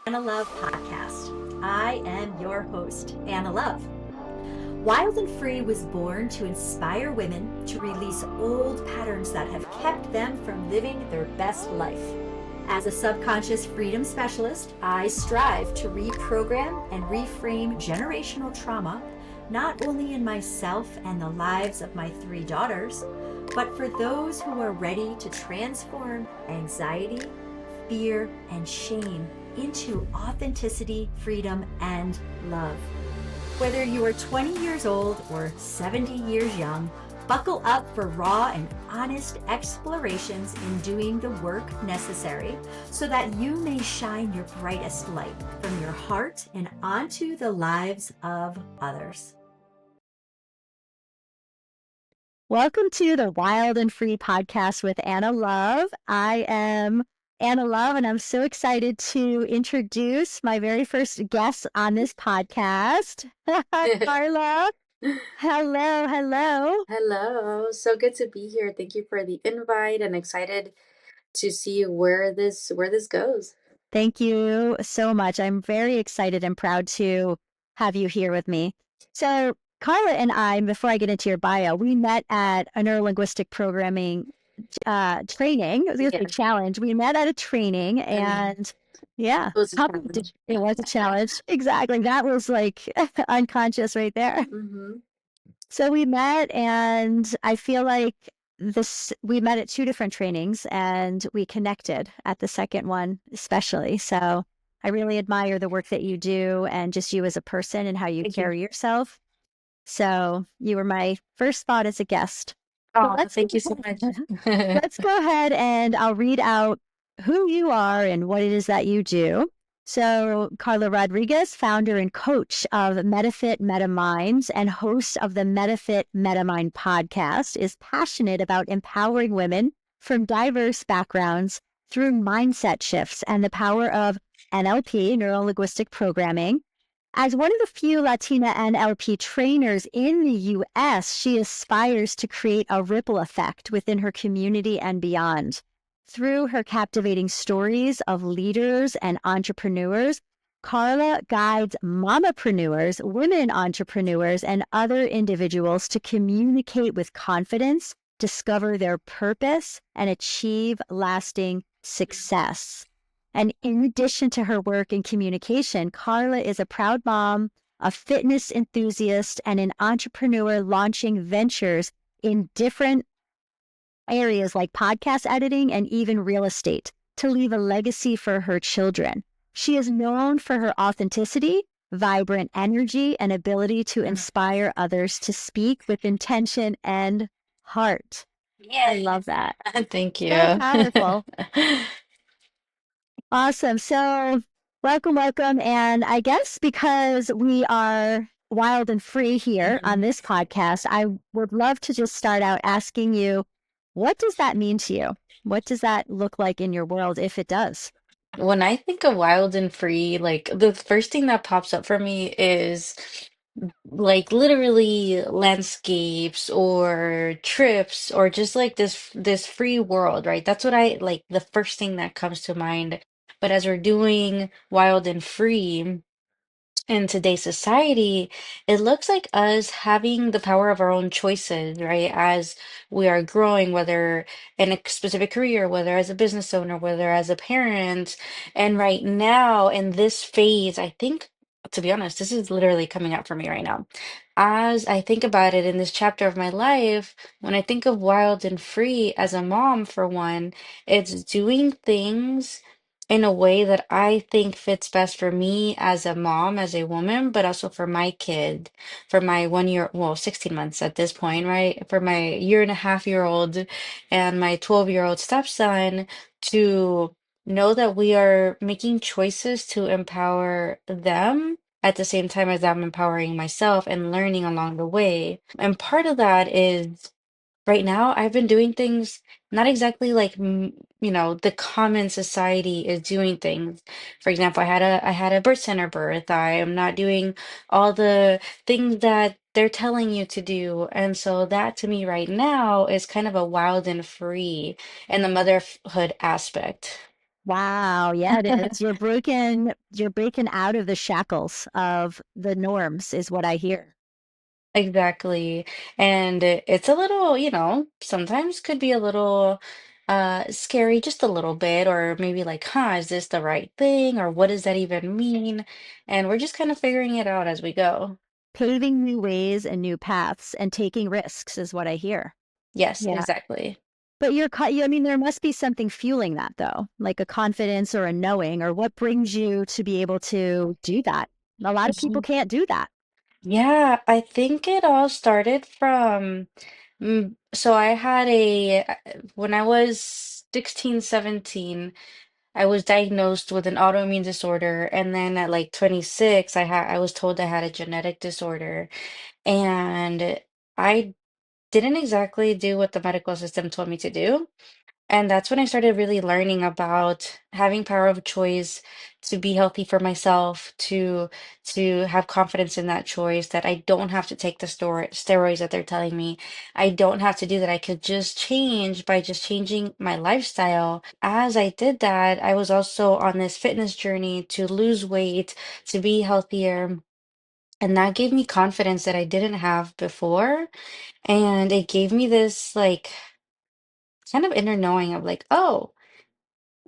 Anna Love podcast. I am your host, Anna Love. Wild and Free was born to inspire women to release old patterns that have kept them from living their best life. As a subconscious freedom specialist, I strive to reprogram and reframe generational trauma, not only in myself and the lives of my three daughters, but for those who are ready to transform anxiety, fear, and shame into authenticity, freedom, and love. Whether you are 20 years old or 70 years young, buckle up for raw and honest explorations in doing the work necessary so that you may shine your brightest light from your heart and onto the lives of others. Welcome to the Wild and Free podcast with Anna Love. I am Anna Love, and I'm so excited to introduce my very first guest on this podcast. Karla. Hello, hello. Hello, so good to be here. Thank you for the invite and excited to see where this goes. Thank you so much. I'm very excited and proud to have you here with me. So, Karla and I, before I get into your bio, we met at a neurolinguistic programming training. It was a Yes, challenge. We met at a training, and and yeah, it was a challenge. it was a challenge. Exactly. That was like unconscious right there. Mm-hmm. So we met, and I feel like we met at two different trainings and we connected at the second one, especially. So I really admire the work that you do and just you as a person and how you Thank you. carry yourself. So you were my first thought as a guest. So Oh, thank you so much. let's go ahead and I'll read out who you are and what it is that you do. So, Karla Rodriguez, founder and coach of Metafit Metamind and host of the Metafit Metamind podcast, is passionate about empowering women from diverse backgrounds through mindset shifts and the power of NLP, neuro linguistic programming. As one of the few Latina NLP trainers in the US, she aspires to create a ripple effect within her community and beyond. Through her captivating stories of leaders and entrepreneurs, Karla guides mamapreneurs, women entrepreneurs, and other individuals to communicate with confidence, discover their purpose, and achieve lasting success. And in addition to her work in communication, Karla is a proud mom, a fitness enthusiast, and an entrepreneur launching ventures in different areas like podcast editing and even real estate to leave a legacy for her children. She is known for her authenticity, vibrant energy, and ability to inspire others to speak with intention and heart. I Yay. love that. Thank you. So powerful. Awesome. So, welcome, welcome. And I guess because we are wild and free here on this podcast, I would love to just start out asking you, what does that mean to you? What does that look like in your world, if it does? When I think of wild and free, like the first thing that pops up for me is like literally landscapes or trips or just like this free world, right? That's what I like the first thing that comes to mind. But as we're doing wild and free, in today's society, it looks like us having the power of our own choices, right? As we are growing, whether in a specific career, whether as a business owner, whether as a parent. And right now, in this phase, I think, to be honest, this is literally coming out for me right now. As I think about it in this chapter of my life, when I think of wild and free as a mom, for one, it's doing things in a way that I think fits best for me as a mom, as a woman, but also for my kid, for my 1 year, well, 16 months at this point, right? For my year-and-a-half-year-old and my 12-year-old stepson to know that we are making choices to empower them at the same time as I'm empowering myself and learning along the way. And part of that is right now, I've been doing things not exactly like the common society is doing things. For example, I had a birth center birth. I am not doing all the things that they're telling you to do. And so that to me right now is kind of a wild and free in the motherhood aspect. Wow, yeah, it is. You're breaking out of the shackles of the norms is what I hear. Exactly. And it's a little, sometimes could be a little scary, just a little bit, or maybe like, is this the right thing? Or what does that even mean? And we're just kind of figuring it out as we go. Paving new ways and new paths and taking risks is what I hear. Yes, Yeah. exactly. But I mean, there must be something fueling that though, like a confidence or a knowing, or what brings you to be able to do that. A lot of people Mhm. can't do that. Yeah, I think it all started from, so I had when I was 16, 17. I was diagnosed with an autoimmune disorder, and then at like 26, I was told I had a genetic disorder, and I didn't exactly do what the medical system told me to do. And that's when I started really learning about having power of choice, to be healthy for myself, to have confidence in that choice, that I don't have to take the steroids that they're telling me. I don't have to do that. I could just change by just changing my lifestyle. As I did that, I was also on this fitness journey to lose weight, to be healthier. And that gave me confidence that I didn't have before. And it gave me this like kind of inner knowing of like, oh,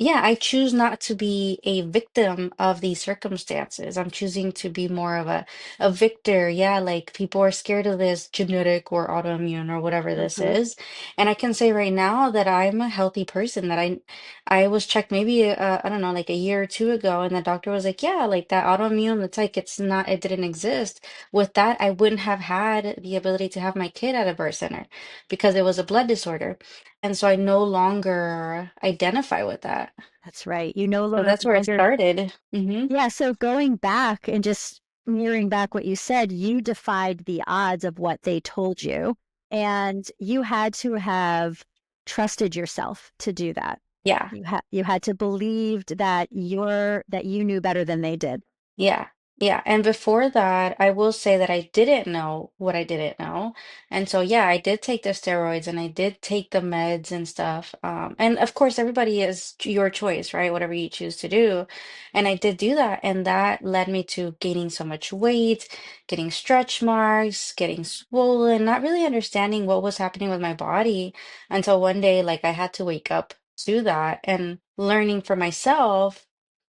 yeah, I choose not to be a victim of these circumstances. I'm choosing to be more of a victor. Yeah, like people are scared of this genetic or autoimmune or whatever this Hmm. is. And I can say right now that I'm a healthy person, that I was checked maybe I don't know, like a year or two ago, and the doctor was like, yeah, like that autoimmune, it's like it didn't exist. With that, I wouldn't have had the ability to have my kid at a birth center because it was a blood disorder. And so I no longer identify with that. That's right. You no So that's where it longer, started. yeah. So going back and just mirroring back what you said, you defied the odds of what they told you, and you had to have trusted yourself to do that. Yeah. You had to believe that you knew better than they did. Yeah, yeah. And before that, I will say that I didn't know what I didn't know. And so, yeah, I did take the steroids and I did take the meds and stuff. And of course, everybody is your choice, right? Whatever you choose to do. And I did do that. And that led me to gaining so much weight, getting stretch marks, getting swollen, not really understanding what was happening with my body until one day, like I had to wake up to that and learning for myself.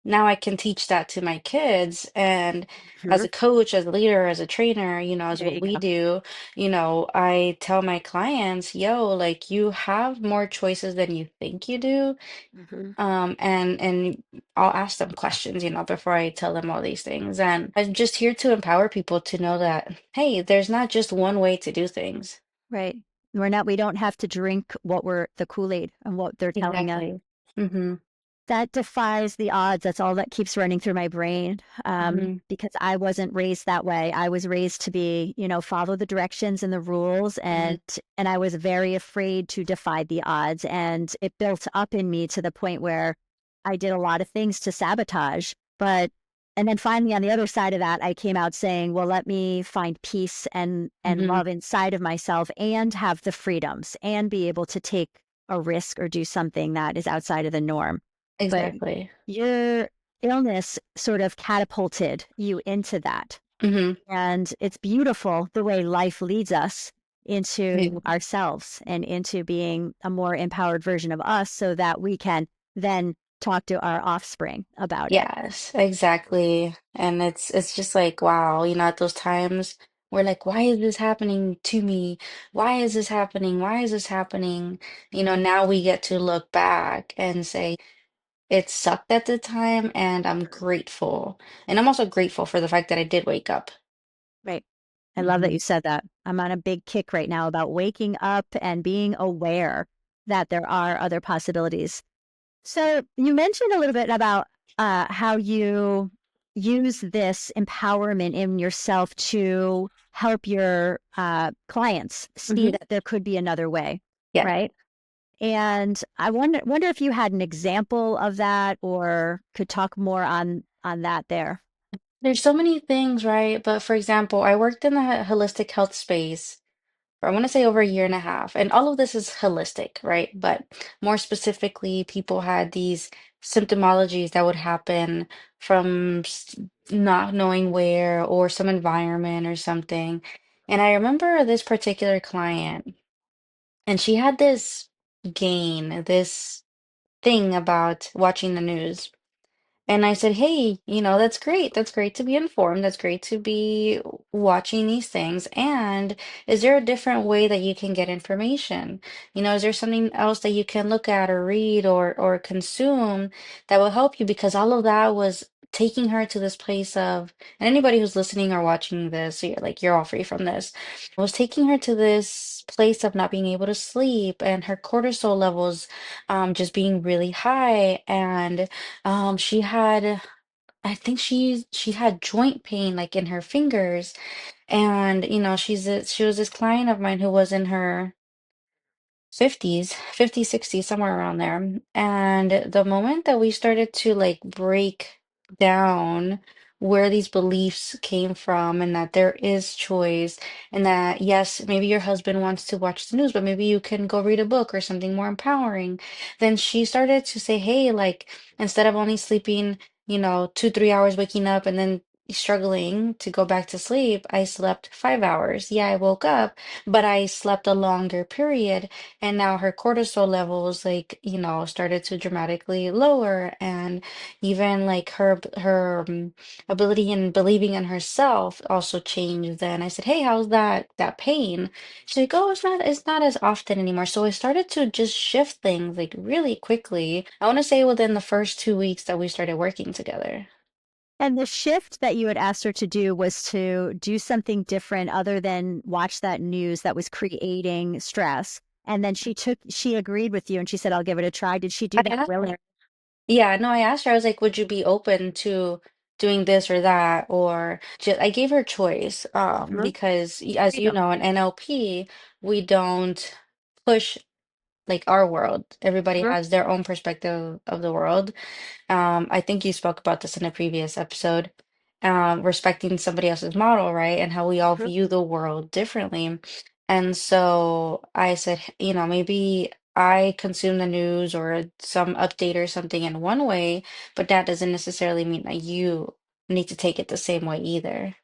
Now I can teach that to my kids. And as Mhm. a coach, as a leader, as a trainer, as There what you we go. do, I tell my clients, yo, like you have more choices than you think you do. Hmm. And I'll ask them questions, before I tell them all these things. And I'm just here to empower people to know that, hey, there's not just one way to do things. Right. We don't have to drink the Kool-Aid and what they're telling us. Exactly. Mm-hmm. That defies the odds. That's all that keeps running through my brain. Mm-hmm. Because I wasn't raised that way. I was raised to be, follow the directions and the rules, Mm-hmm. and I was very afraid to defy the odds. And it built up in me to the point where I did a lot of things to sabotage. And then finally on the other side of that, I came out saying, well, let me find peace and Mm-hmm. love inside of myself and have the freedoms and be able to take a risk or do something that is outside of the norm. But Exactly. your illness sort of catapulted you into that. Mm-hmm. And it's beautiful the way life leads us into ourselves and into being a more empowered version of us so that we can then talk to our offspring about it. Yes, exactly. And it's just like, wow, at those times we're like, why is this happening to me? Why is this happening? Why is this happening? Now we get to look back and say, it sucked at the time, and I'm grateful. And I'm also grateful for the fact that I did wake up. Right. I love that Hmm. you said that. I'm on a big kick right now about waking up and being aware that there are other possibilities. So you mentioned a little bit about how you use this empowerment in yourself to help your clients see Hmm. that there could be another way, Yeah. right? And I wonder if you had an example of that or could talk more on that there. There's so many things, right? But for example, I worked in the holistic health space for I want to say over a year and a half. And all of this is holistic, right? But more specifically, people had these symptomologies that would happen from not knowing where or some environment or something. And I remember this particular client, and she had this this thing about watching the news. And I said, hey, that's great. That's great to be informed. That's great to be watching these things. And is there a different way that you can get information? Is there something else that you can look at or read or consume that will help you? Because all of that was taking her to this place of, and anybody who's listening or watching this, you're all free from this, was taking her to this place of not being able to sleep and her cortisol levels just being really high. And she had, I think she had joint pain like in her fingers, and she was this client of mine who was in her 50s, 50, 60, somewhere around there. And the moment that we started to like break down where these beliefs came from and that there is choice and that yes, maybe your husband wants to watch the news, but maybe you can go read a book or something more empowering. Then she started to say, hey, like instead of only sleeping, 2, 3 hours waking up and then struggling to go back to sleep, I slept 5 hours. Yeah, I woke up, but I slept a longer period. And now her cortisol levels, like, started to dramatically lower. And even like her ability in believing in herself also changed. Then I said, hey, how's that pain? She's like, oh, it's not as often anymore. So I started to just shift things like really quickly. I want to say within the first 2 weeks that we started working together. And the shift that you had asked her to do was to do something different other than watch that news that was creating stress. And then she agreed with you and she said, I'll give it a try. Did she I do that asked willingly? her. Yeah, no, I asked her, I was like, would you be open to doing this or that? Or just, I gave her choice, Mhm. because as you Freedom. know, in NLP, we don't push like our world. Everybody Mhm. has their own perspective of the world. I think you spoke about this in a previous episode, respecting somebody else's model, right? And how we all Mhm. view the world differently. And so I said, maybe I consume the news or some update or something in one way, but that doesn't necessarily mean that you need to take it the same way either.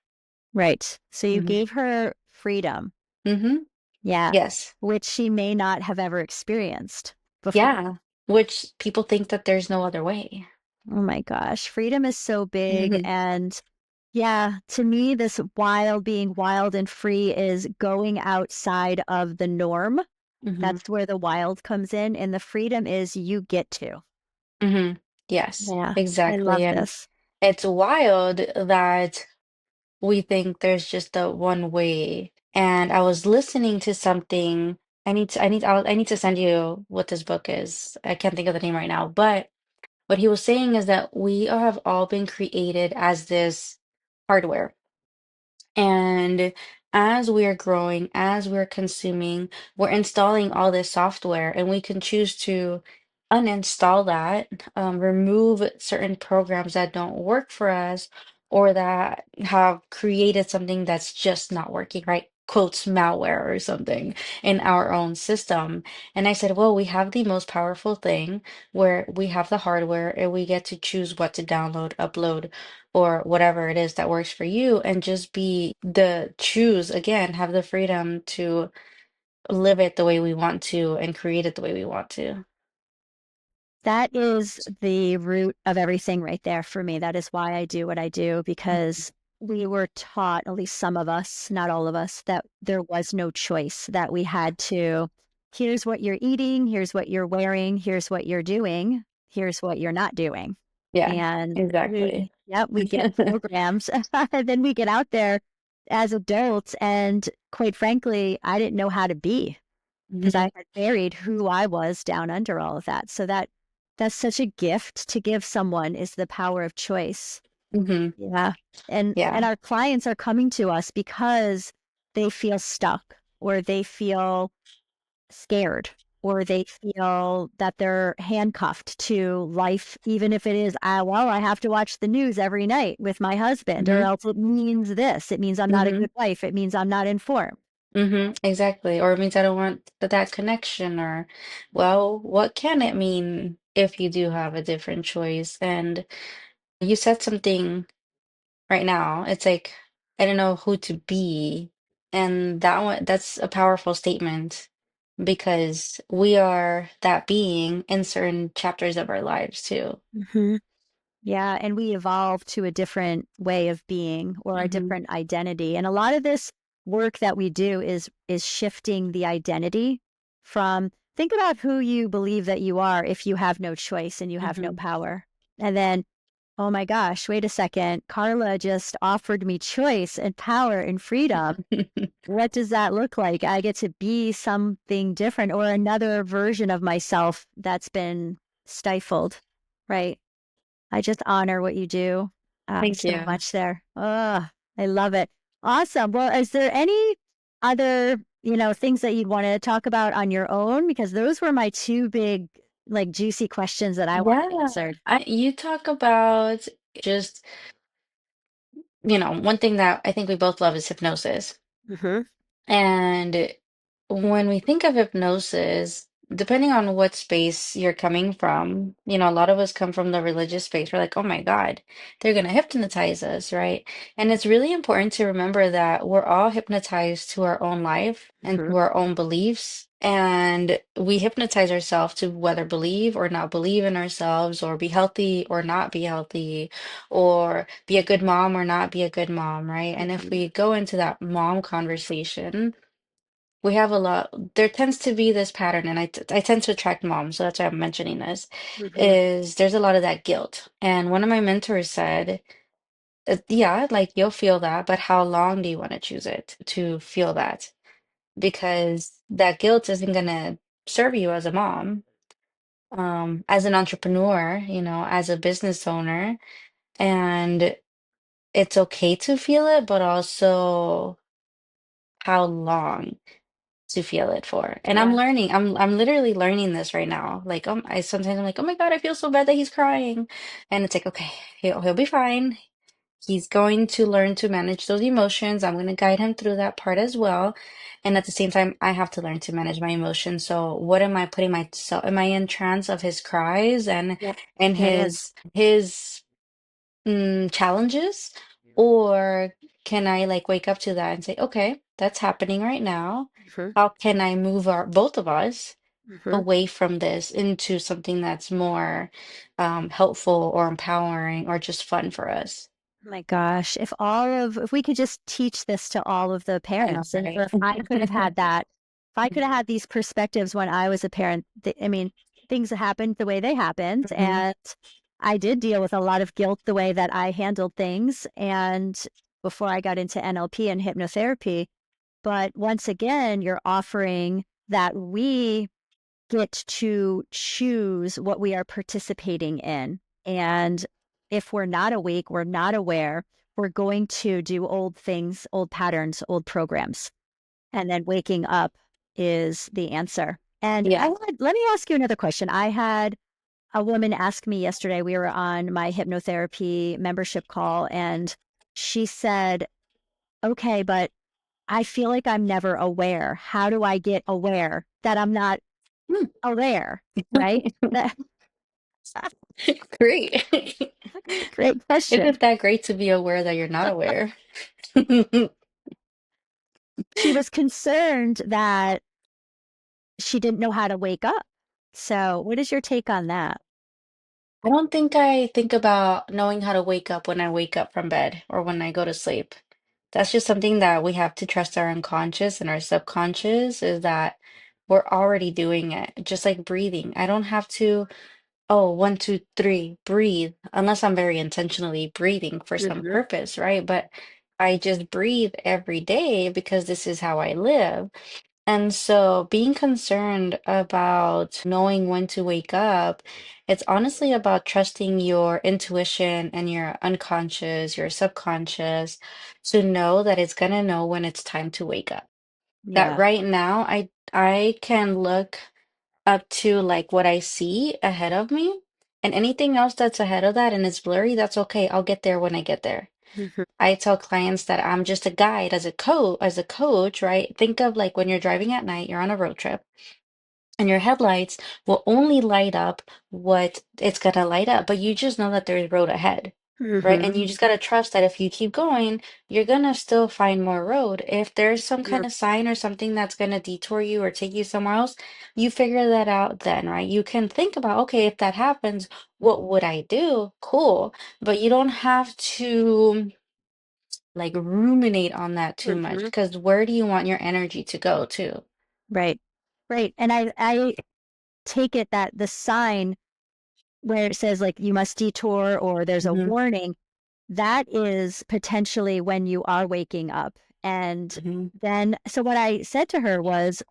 Right. So you Hmm. gave her freedom. Hmm. Yeah. Yes. Which she may not have ever experienced before. Yeah. Which people think that there's no other way. Oh my gosh. Freedom is so big. Hmm. And yeah, to me, this being wild and free is going outside of the norm. Hmm. That's where the wild comes in. And the freedom is you get to. Hmm. Yes, Yeah, I exactly. love And this. it's wild that we think there's just a one way. And I was listening to something. I need to send you what this book is. I can't think of the name right now, but what he was saying is that we have all been created as this hardware. And as we're growing, as we're consuming, we're installing all this software, and we can choose to uninstall that, remove certain programs that don't work for us or that have created something that's just not working, right? Quotes malware or something in our own system. And I said, well, we have the most powerful thing where we have the hardware and we get to choose what to download, upload, or whatever it is that works for you, and just be the choose again, have the freedom to live it the way we want to and create it the way we want to. That is the root of everything right there for me. That is why I do what I do, Mhm. because we were taught, at least some of us, not all of us, that there was no choice, that we had to, here's what you're eating, here's what you're wearing, here's what you're doing, here's what you're not doing. Yeah, And exactly. we get programs. And then we get out there as adults. And quite frankly, I didn't know how to be because Hmm. I had buried who I was down under all of that. So that's such a gift to give someone, is the power of choice. Hmm. Yeah. And Yeah. our clients are coming to us because they feel stuck or they feel scared or they feel that they're handcuffed to life, even if it is, well, I have to watch the news every night with my husband, or Hmm. else it means this. It means I'm not a Hmm. good wife. It means I'm not informed. Exactly. Or it means I don't want that connection, or, well, what can it mean if you do have a different choice? And you said something right now. It's like, I don't know who to be. And that's a powerful statement because we are that being in certain chapters of our lives too. Hmm. Yeah, and we evolve to a different way of being or a Hmm. different identity. And a lot of this work that we do is shifting the identity from think about who you believe that you are if you have no choice and you have no Hmm. power. And then, oh my gosh, wait a second. Karla just offered me choice and power and freedom. What does that look like? I get to be something different or another version of myself that's been stifled, right? I just honor what you do Thank so you. much there. Oh, I love it. Awesome. Well, is there any other, things that you'd want to talk about on your own? Because those were my two big, like, juicy questions that I wanted Yeah. answered. You talk about just, one thing that I think we both love is hypnosis. Mm-hmm. And when we think of hypnosis, depending on what space you're coming from, a lot of us come from the religious space. We're like, oh my God, they're going to hypnotize us, right? And it's really important to remember that we're all hypnotized to our own life and Mm-hmm. to our own beliefs. And we hypnotize ourselves to whether believe or not believe in ourselves, or be healthy or not be healthy, or be a good mom or not be a good mom, right? And if Mm-hmm. we go into that mom conversation, we have a lot, there tends to be this pattern, and I tend to attract moms, so that's why I'm mentioning this, Mm-hmm. is there's a lot of that guilt. And one of my mentors said, yeah, like you'll feel that, but how long do you want to choose it to feel that? Because that guilt isn't gonna serve you as a mom, as an entrepreneur, as a business owner. And it's okay to feel it, but also how long to feel it for. And I'm Yeah. learning. I'm literally learning this right now. Like, I sometimes I'm like, oh my God, I feel so bad that he's crying. And it's like, okay, he'll be fine. He's going to learn to manage those emotions. I'm going to guide him through that part as well. And at the same time, I have to learn to manage my emotions. So what am I putting myself, am I in trance of his cries and Yep. and It is. his challenges? Or can I like wake up to that and say, okay, that's happening right now. Mm-hmm. How can I move both of us Mm-hmm. away from this into something that's more helpful or empowering or just fun for us? My gosh, if we could just teach this to all of the I know, parents, and right? or if I could have had that, if I could have had these perspectives when I was a parent, I mean, things happened the way they happened, Hmm. and I did deal with a lot of guilt the way that I handled things, and before I got into NLP and hypnotherapy. But once again, you're offering that we get to choose what we are participating in. And if we're not awake, we're not aware, we're going to do old things, old patterns, old programs. And then waking up is the answer. And Yeah. let me ask you another question. I had a woman ask me yesterday, we were on my hypnotherapy membership call, and she said, okay, but I feel like I'm never aware. How do I get aware that I'm not Hmm. aware, right? That, Great. great question. Isn't that great to be aware that you're not aware? She was concerned that she didn't know how to wake up. So, what is your take on that? I don't think I think about knowing how to wake up when I wake up from bed or when I go to sleep. That's just something that we have to trust our unconscious and our subconscious is that we're already doing it, just like breathing. I don't have to, oh, 1, 2, 3, breathe, unless I'm very intentionally breathing for some Hmm. purpose, right? But I just breathe every day because this is how I live. And so being concerned about knowing when to wake up, it's honestly about trusting your intuition and your unconscious, your subconscious to know that it's gonna know when it's time to wake up. That Yeah. right now I can look up to like what I see ahead of me, and anything else that's ahead of that and it's blurry, that's okay. I'll get there when I get there. Mhm. I tell clients that I'm just a guide as a coach, right? Think of like when you're driving at night, you're on a road trip, and your headlights will only light up what it's gonna light up, but you just know that there's road ahead, right? And Mhm. you just gotta trust that if you keep going, you're gonna still find more road. If there's some kind Yep. of sign or something that's gonna detour you or take you somewhere else, you figure that out then, right? You can think about, okay, if that happens, what would I do? Cool. But you don't have to like ruminate on that too much, Mhm. because where do you want your energy to go to? Right. Right. And I take it that the sign where it says like you must detour or there's a Hmm. warning, that is potentially when you are waking up. And Hmm. then, so what I said to her was,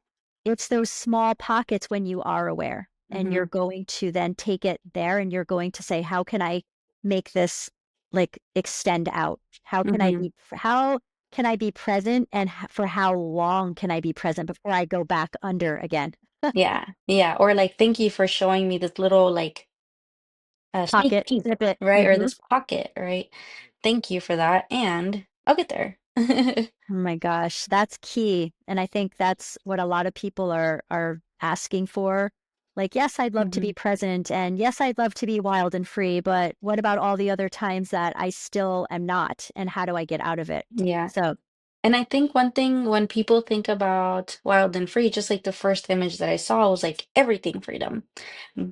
it's those small pockets when you are aware, and Hmm. you're going to then take it there and you're going to say, how can I make this like extend out? Hmm. How can I be present and for how long can I be present before I go back under again? Yeah, yeah. Or like, thank you for showing me this little like sneak Pocket, peek, snip it. right? Or Hmm. this pocket, right? Thank you for that. And I'll get there. Oh my gosh, that's key. And I think that's what a lot of people are asking for. Like, yes, I'd love to Hmm. be present and yes, I'd love to be wild and free, but what about all the other times that I still am not and how do I get out of it? Yeah. So, And I think one thing when people think about wild and free, just like the first image that I saw was like everything freedom.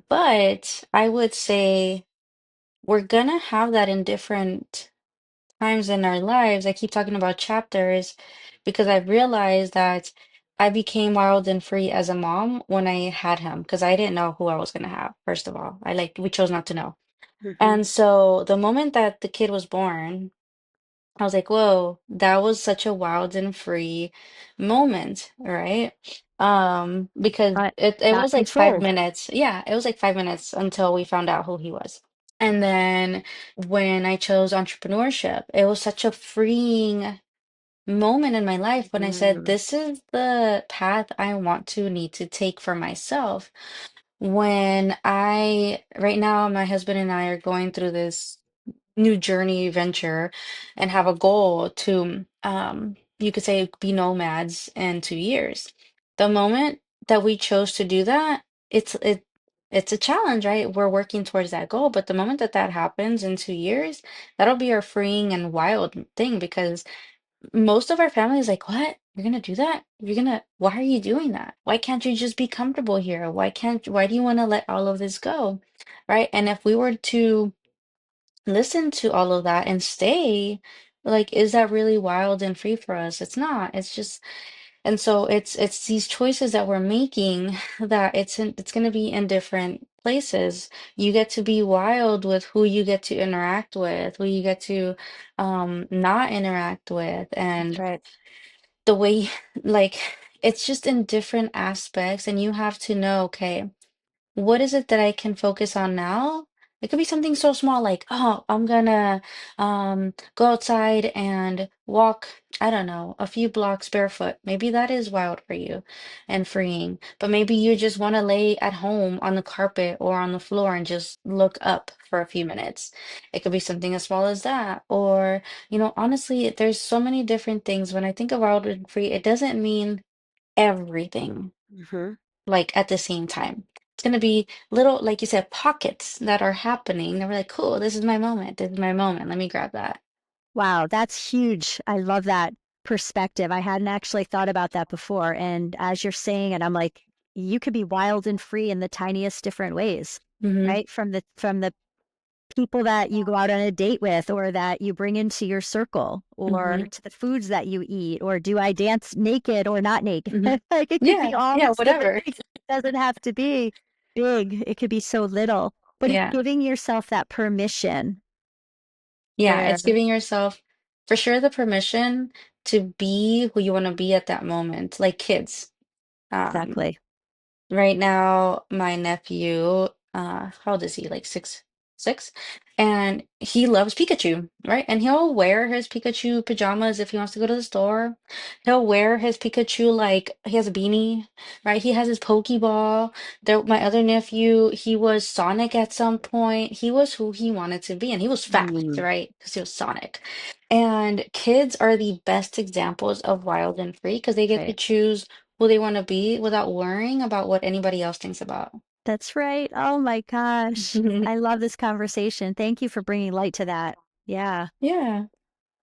But I would say we're gonna have that in different times in our lives. I keep talking about chapters because I've realized that I became wild and free as a mom when I had him because I didn't know who I was going to have, first of all. We chose not to know. mhm, And so the moment that the kid was born, I was like, whoa, that was such a wild and free moment, right? Because but it not was like five controlled. minutes. Yeah, it was like 5 minutes until we found out who he was. And then when I chose entrepreneurship, it was such a freeing moment in my life when I said, Mm, this is the path I want to need to take for myself. Right now, my husband and I are going through this new journey venture and have a goal to, you could say, be nomads in 2 years. The moment that we chose to do that, it's a challenge, right? We're working towards that goal, but the moment that that happens in 2 years, that'll be our freeing and wild thing because most of our family is like, "What? You're gonna do that? Why are you doing that? Why can't you just be comfortable here? Why do you want to let all of this go?" Right? And if we were to listen to all of that and stay, like, is that really wild and free for us? It's not. It's just, and so it's these choices that we're making that it's going to be in different places. You get to be wild with who you get to interact with, who you get to not interact with, that's and right. the way like it's just in different aspects, and you have to know, okay, what is it that I can focus on now? It could be something so small like, oh, I'm gonna go outside and walk, I don't know, a few blocks barefoot. Maybe that is wild for you and freeing. But maybe you just want to lay at home on the carpet or on the floor and just look up for a few minutes. It could be something as small as that. Or, honestly, there's so many different things. When I think of wild and free, it doesn't mean everything Hmm. like at the same time. It's going to be little, like you said, pockets that are happening. That we're like, cool, this is my moment. This is my moment. Let me grab that. Wow, that's huge. I love that perspective. I hadn't actually thought about that before. And as you're saying it, I'm like, you could be wild and free in the tiniest different ways, Mm-hmm. right? From the people that you go out on a date with or that you bring into your circle or Mm-hmm. to the foods that you eat or do I dance naked or not naked? Mm-hmm. Like it could Yeah. be all Yeah. these different Whatever. things. It doesn't have to be big. It could be so little, but it's Yeah. giving yourself that permission Yeah. where It's giving yourself for sure the permission to be who you want to be at that moment, like kids. Um, exactly. right now, my nephew, how old is he? Like 6. 6, and he loves Pikachu, right? And he'll wear his Pikachu pajamas if he wants to go to the store. He'll wear his Pikachu like he has a beanie, right? He has his Pokeball. There, my other nephew, he was Sonic at some point. He was who he wanted to be, and he was fast, Mm, right? Because he was Sonic. And kids are the best examples of wild and free because they get to right. choose who they want to be without worrying about what anybody else thinks about. That's right. Oh my gosh. I love this conversation. Thank you for bringing light to that. Yeah. Yeah.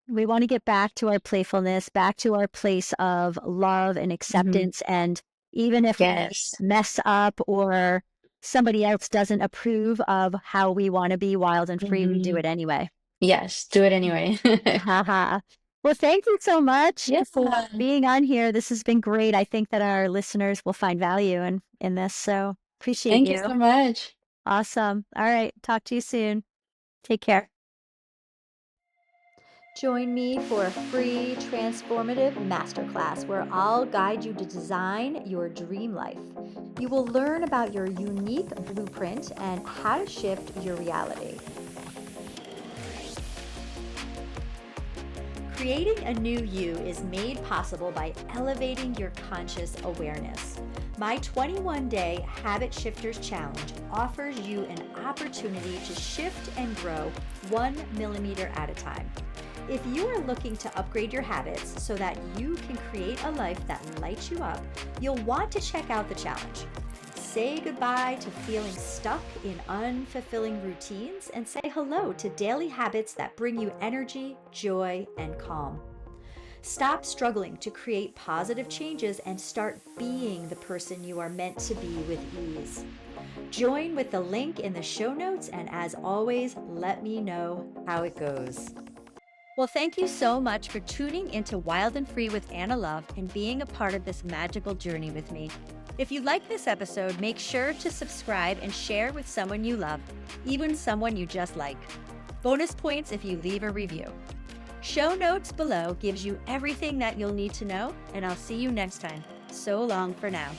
We want to get back to our playfulness, back to our place of love and Hmm. acceptance. And even if we Yes. mess up or somebody else doesn't approve of how we want to be wild and free, we do Hmm. it anyway. Yes. Do it anyway. Haha. Well, thank you so much Yeah. for being on here. This has been great. I think that our listeners will find value in this. So appreciate Thank you you. so much. Awesome. All right. Talk to you soon. Take care. Join me for a free transformative masterclass where I'll guide you to design your dream life. You will learn about your unique blueprint and how to shift your reality. Creating a new you is made possible by elevating your conscious awareness. My 21-day Habit Shifters Challenge offers you an opportunity to shift and grow 1 millimeter at a time. If you are looking to upgrade your habits so that you can create a life that lights you up, you'll want to check out the challenge. Say goodbye to feeling stuck in unfulfilling routines and say hello to daily habits that bring you energy, joy, and calm. Stop struggling to create positive changes and start being the person you are meant to be with ease. Join with the link in the show notes, and as always, let me know how it goes. Well, thank you so much for tuning into Wild and Free with Anna Love and being a part of this magical journey with me. If you like this episode, make sure to subscribe and share with someone you love, even someone you just like. Bonus points if you leave a review. Show notes below gives you everything that you'll need to know, and I'll see you next time. So long for now.